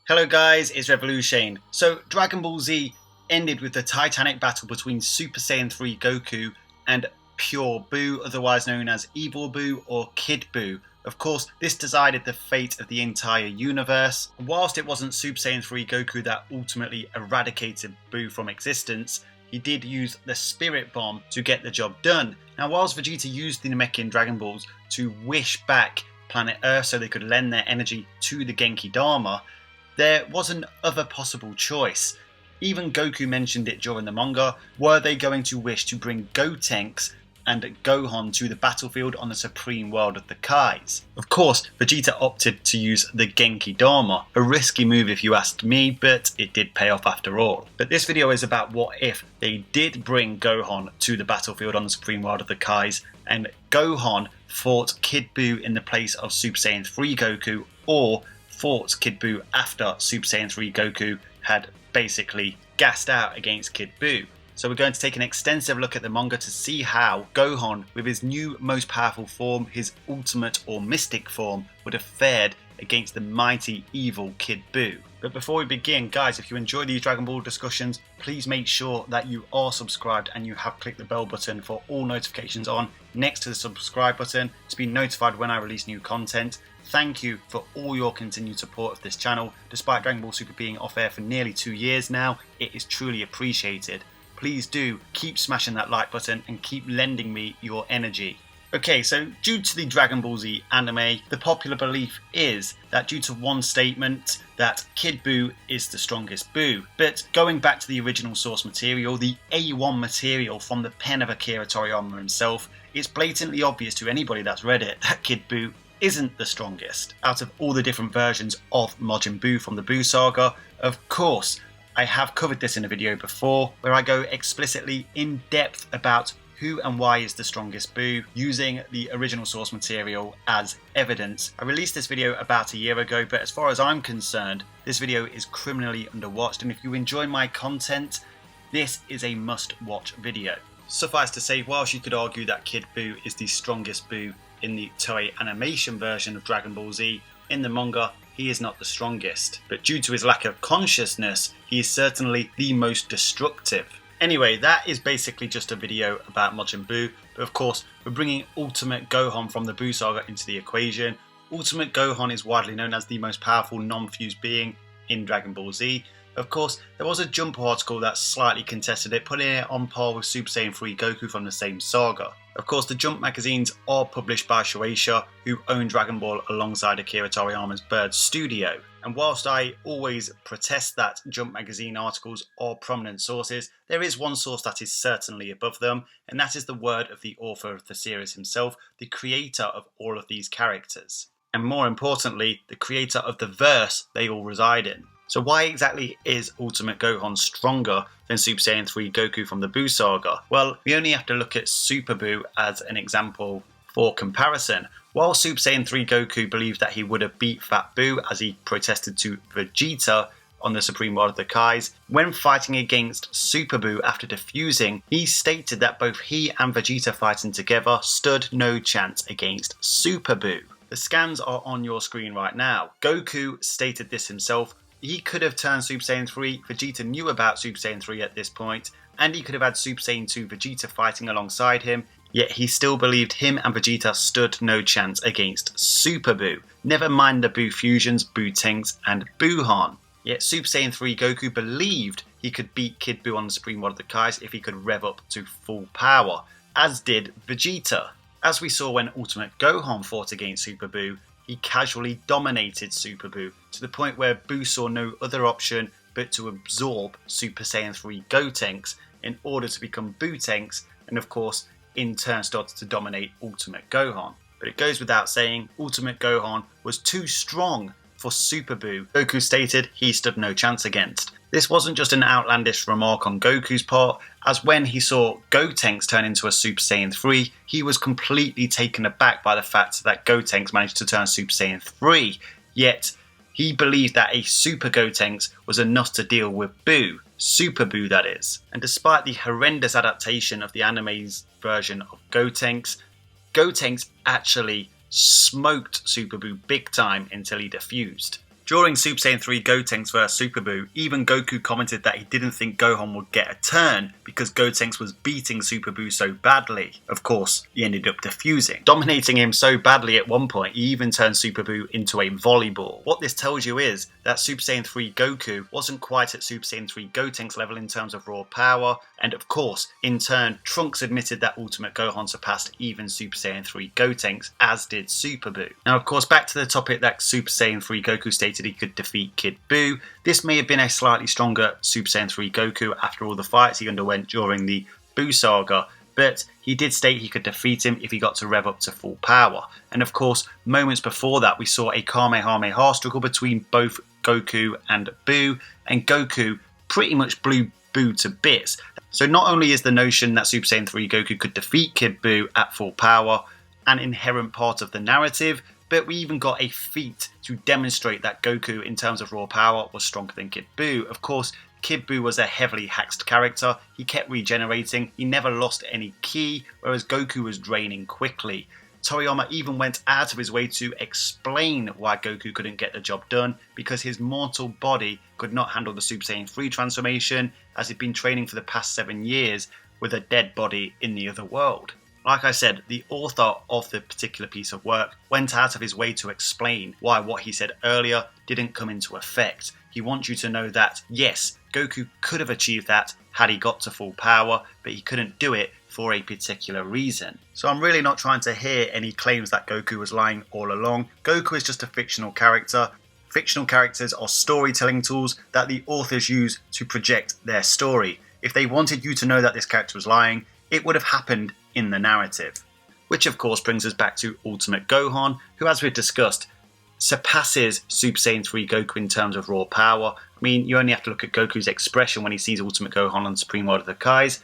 Hello guys, it's Revolution. So Dragon Ball Z ended with the titanic battle between Super Saiyan 3 Goku and Pure Buu, otherwise known as Evil Buu or Kid Buu. Of course, this decided the fate of the entire universe. Whilst it wasn't Super Saiyan 3 Goku that ultimately eradicated Buu from existence, he did use the Spirit Bomb to get the job done. Now, whilst Vegeta used the Namekian Dragon Balls to wish back planet Earth so they could lend their energy to the Genki Dama, there was an other possible choice. Even Goku mentioned it during the manga. Were they going to wish to bring Gotenks and Gohan to the battlefield on the supreme world of the Kais? Of course, Vegeta opted to use the Genki Dama. A risky move if you asked me, but it did pay off after all. But this video is about what if they did bring Gohan to the battlefield on the supreme world of the Kais and Gohan fought Kid Buu in the place of Super Saiyan 3 Goku, or fought Kid Buu after Super Saiyan 3 Goku had basically gassed out against Kid Buu. So we're going to take an extensive look at the manga to see how Gohan, with his new most powerful form, his ultimate or mystic form, would have fared against the mighty evil Kid Buu. But before we begin, guys, if you enjoy these Dragon Ball discussions, please make sure that you are subscribed and you have clicked the bell button for all notifications on next to the subscribe button to be notified when I release new content. Thank you for all your continued support of this channel. Despite Dragon Ball Super being off air for nearly 2 years now, it is truly appreciated. Please do keep smashing that like button and keep lending me your energy. Okay, so due to the Dragon Ball Z anime, the popular belief is that due to one statement that Kid Buu is the strongest Buu. But going back to the original source material, the A1 material from the pen of Akira Toriyama himself, it's blatantly obvious to anybody that's read it that Kid Buu isn't the strongest. Out of all the different versions of Majin Buu from the Buu saga, of course, I have covered this in a video before where I go explicitly in depth about who and why is the strongest Buu using the original source material as evidence. I released this video about a year ago, but as far as I'm concerned, this video is criminally underwatched, and if you enjoy my content, this is a must-watch video. Suffice to say, whilst you could argue that Kid Buu is the strongest Buu in the Toei animation version of Dragon Ball Z, in the manga, he is not the strongest. But due to his lack of consciousness, he is certainly the most destructive. Anyway, that is basically just a video about Majin Buu, but of course, we're bringing Ultimate Gohan from the Buu saga into the equation. Ultimate Gohan is widely known as the most powerful non-fused being in Dragon Ball Z. Of course, there was a Jump article that slightly contested it, putting it on par with Super Saiyan 3 Goku from the same saga. Of course, the Jump magazines are published by Shueisha, who own Dragon Ball alongside Akira Toriyama's Bird Studio. And whilst I always protest that Jump magazine articles are prominent sources, there is one source that is certainly above them, and that is the word of the author of the series himself, the creator of all of these characters. And more importantly, the creator of the verse they all reside in. So why exactly is Ultimate Gohan stronger than Super Saiyan 3 Goku from the Buu saga? Well, we only have to look at Super Buu as an example for comparison. While Super Saiyan 3 Goku believed that he would have beat Fat Buu as he protested to Vegeta on the Supreme World of the Kais, when fighting against Super Buu after defusing, he stated that both he and Vegeta fighting together stood no chance against Super Buu. The scans are on your screen right now. Goku stated this himself. He could have turned Super Saiyan 3, Vegeta knew about Super Saiyan 3 at this point, and he could have had Super Saiyan 2 Vegeta fighting alongside him, yet he still believed him and Vegeta stood no chance against Super Buu. Never mind the Buu fusions, Buu Tenks, and Buuhan. Yet Super Saiyan 3 Goku believed he could beat Kid Buu on the Supreme World of the Kais if he could rev up to full power, as did Vegeta. As we saw when Ultimate Gohan fought against Super Buu, he casually dominated Super Buu to the point where Buu saw no other option but to absorb Super Saiyan 3 Gotenks in order to become Buu Tenks, and of course in turn started to dominate Ultimate Gohan. But it goes without saying, Ultimate Gohan was too strong for Super Buu. Goku stated he stood no chance against. This wasn't just an outlandish remark on Goku's part, as when he saw Gotenks turn into a Super Saiyan 3, he was completely taken aback by the fact that Gotenks managed to turn Super Saiyan 3, yet he believed that a Super Gotenks was enough to deal with Buu, Super Buu that is. And despite the horrendous adaptation of the anime's version of Gotenks, Gotenks actually smoked Super Buu big time until he defused. During Super Saiyan 3 Gotenks vs Super Buu, even Goku commented that he didn't think Gohan would get a turn because Gotenks was beating Super Buu so badly. Of course, he ended up defusing, dominating him so badly at one point he even turned Super Buu into a volleyball. What this tells you is that Super Saiyan 3 Goku wasn't quite at Super Saiyan 3 Gotenks level in terms of raw power, and of course, in turn, Trunks admitted that Ultimate Gohan surpassed even Super Saiyan 3 Gotenks, as did Super Buu. Now of course, back to the topic that Super Saiyan 3 Goku stated he could defeat Kid Buu. This may have been a slightly stronger Super Saiyan 3 Goku after all the fights he underwent during the Buu saga, but he did state he could defeat him if he got to rev up to full power. And of course, moments before that we saw a Kamehameha struggle between both Goku and Buu, and Goku pretty much blew Buu to bits. So not only is the notion that Super Saiyan 3 Goku could defeat Kid Buu at full power an inherent part of the narrative, but we even got a feat to demonstrate that Goku, in terms of raw power, was stronger than Kid Buu. Of course, Kid Buu was a heavily haxed character. He kept regenerating, he never lost any ki, whereas Goku was draining quickly. Toriyama even went out of his way to explain why Goku couldn't get the job done, because his mortal body could not handle the Super Saiyan 3 transformation, as he'd been training for the past 7 years with a dead body in the other world. Like I said, the author of the particular piece of work went out of his way to explain why what he said earlier didn't come into effect. He wants you to know that, yes, Goku could have achieved that had he got to full power, but he couldn't do it for a particular reason. So I'm really not trying to hear any claims that Goku was lying all along. Goku is just a fictional character. Fictional characters are storytelling tools that the authors use to project their story. If they wanted you to know that this character was lying, it would have happened in the narrative. Which of course brings us back to Ultimate Gohan, who, as we've discussed, surpasses Super Saiyan 3 Goku in terms of raw power. I mean, you only have to look at Goku's expression when he sees Ultimate Gohan on Supreme Lord of the Kais.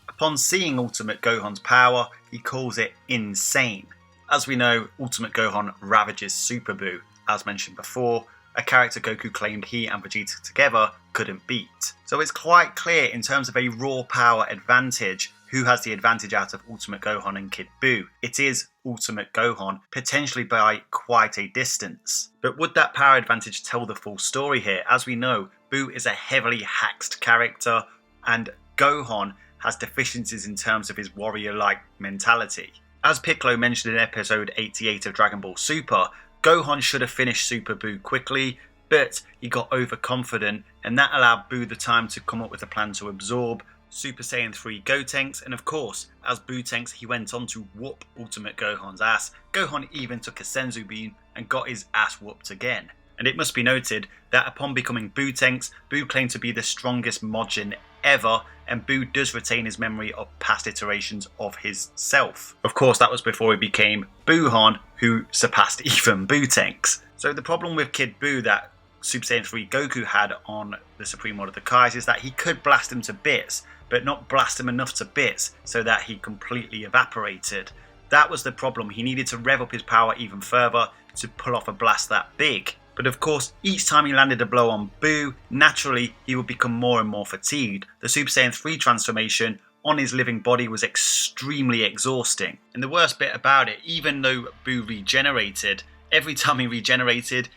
Upon seeing Ultimate Gohan's power, he calls it insane. As we know, Ultimate Gohan ravages Super Buu, as mentioned before, a character Goku claimed he and Vegeta together couldn't beat. So it's quite clear in terms of a raw power advantage who has the advantage out of Ultimate Gohan and Kid Buu. It is Ultimate Gohan, potentially by quite a distance. But would that power advantage tell the full story here? As we know, Buu is a heavily haxed character, and Gohan has deficiencies in terms of his warrior-like mentality. As Piccolo mentioned in episode 88 of Dragon Ball Super, Gohan should have finished Super Buu quickly, but he got overconfident, and that allowed Buu the time to come up with a plan to absorb Super Saiyan 3 Gotenks, and of course, as Buu-tenks, he went on to whoop Ultimate Gohan's ass. Gohan even took a Senzu Bean and got his ass whooped again. And it must be noted that upon becoming Buu-tenks, Buu claimed to be the strongest Majin ever, and Buu does retain his memory of past iterations of his self. Of course, that was before he became Buuhan, who surpassed even Buu-tenks. So the problem with Kid Buu that Super Saiyan 3 Goku had on the Supreme Lord of the Kais is that he could blast him to bits, but not blast him enough to bits so that he completely evaporated. That was the problem. He needed to rev up his power even further to pull off a blast that big. But of course, each time he landed a blow on Buu, naturally he would become more and more fatigued. The Super Saiyan 3 transformation on his living body was extremely exhausting. And the worst bit about it, even though Buu regenerated, every time he regenerated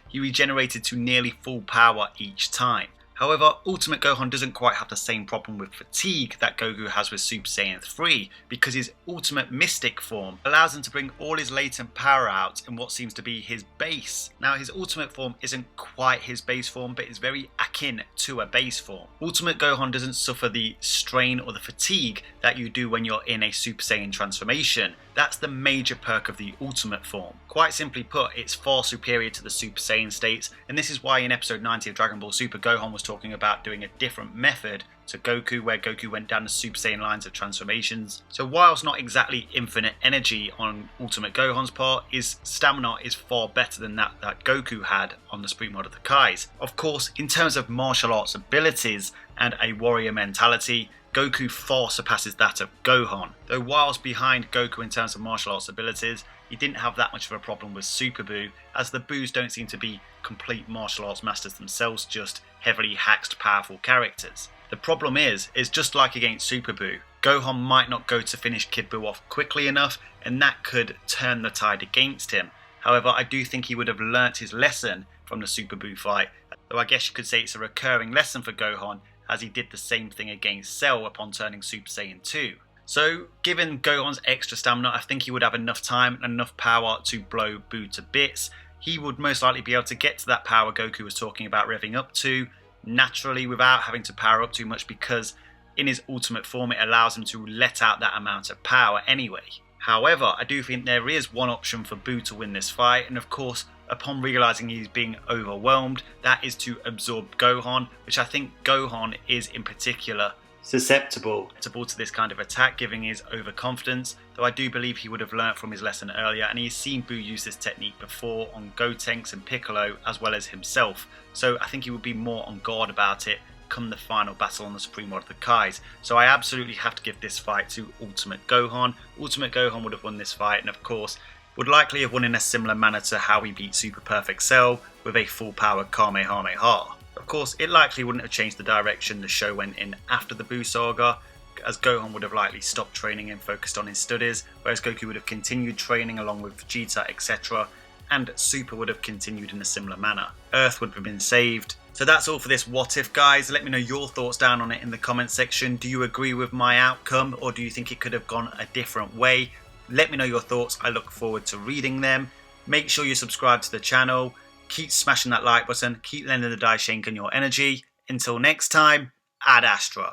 to nearly full power each time. However, Ultimate Gohan doesn't quite have the same problem with fatigue that Goku has with Super Saiyan 3, because his Ultimate Mystic form allows him to bring all his latent power out in what seems to be his base. Now, his Ultimate form isn't quite his base form, but is very akin to a base form. Ultimate Gohan doesn't suffer the strain or the fatigue that you do when you're in a Super Saiyan transformation. That's the major perk of the Ultimate form. Quite simply put, it's far superior to the Super Saiyan states, and this is why in episode 90 of Dragon Ball Super, Gohan was talking about doing a different method to Goku, where Goku went down the Super Saiyan lines of transformations. So whilst not exactly infinite energy on Ultimate Gohan's part, his stamina is far better than that Goku had on the Supreme Lord of the Kais. Of course, in terms of martial arts abilities and a warrior mentality, Goku far surpasses that of Gohan. Though whilst behind Goku in terms of martial arts abilities, he didn't have that much of a problem with Super Buu, as the Buus don't seem to be complete martial arts masters themselves, just heavily haxed powerful characters. The problem is just like against Super Buu, Gohan might not go to finish Kid Buu off quickly enough, and that could turn the tide against him. However, I do think he would have learnt his lesson from the Super Buu fight. Though I guess you could say it's a recurring lesson for Gohan, as he did the same thing against Cell upon turning Super Saiyan 2. So, given Gohan's extra stamina, I think he would have enough time and enough power to blow Buu to bits. He would most likely be able to get to that power Goku was talking about revving up to, naturally without having to power up too much, because in his ultimate form it allows him to let out that amount of power anyway. However, I do think there is one option for Buu to win this fight, and of course, upon realising he's being overwhelmed, that is to absorb Gohan, which I think Gohan is in particular susceptible to this kind of attack, given his overconfidence, though I do believe he would have learnt from his lesson earlier, and he's seen Buu use this technique before on Gotenks and Piccolo as well as himself, so I think he would be more on guard about it come the final battle on the Supreme World of the Kais. So I absolutely have to give this fight to Ultimate Gohan. Ultimate Gohan would have won this fight, and of course would likely have won in a similar manner to how he beat Super Perfect Cell with a full power Kamehameha. Of course, it likely wouldn't have changed the direction the show went in after the Buu saga, as Gohan would have likely stopped training and focused on his studies, whereas Goku would have continued training along with Vegeta, etc., and Super would have continued in a similar manner. Earth would have been saved. So that's all for this What If, guys. Let me know your thoughts down on it in the comment section. Do you agree with my outcome, or do you think it could have gone a different way? Let me know your thoughts. I look forward to reading them. Make sure you subscribe to the channel. Keep smashing that like button. Keep lending the Daishinkan your energy. Until next time, Ad Astra.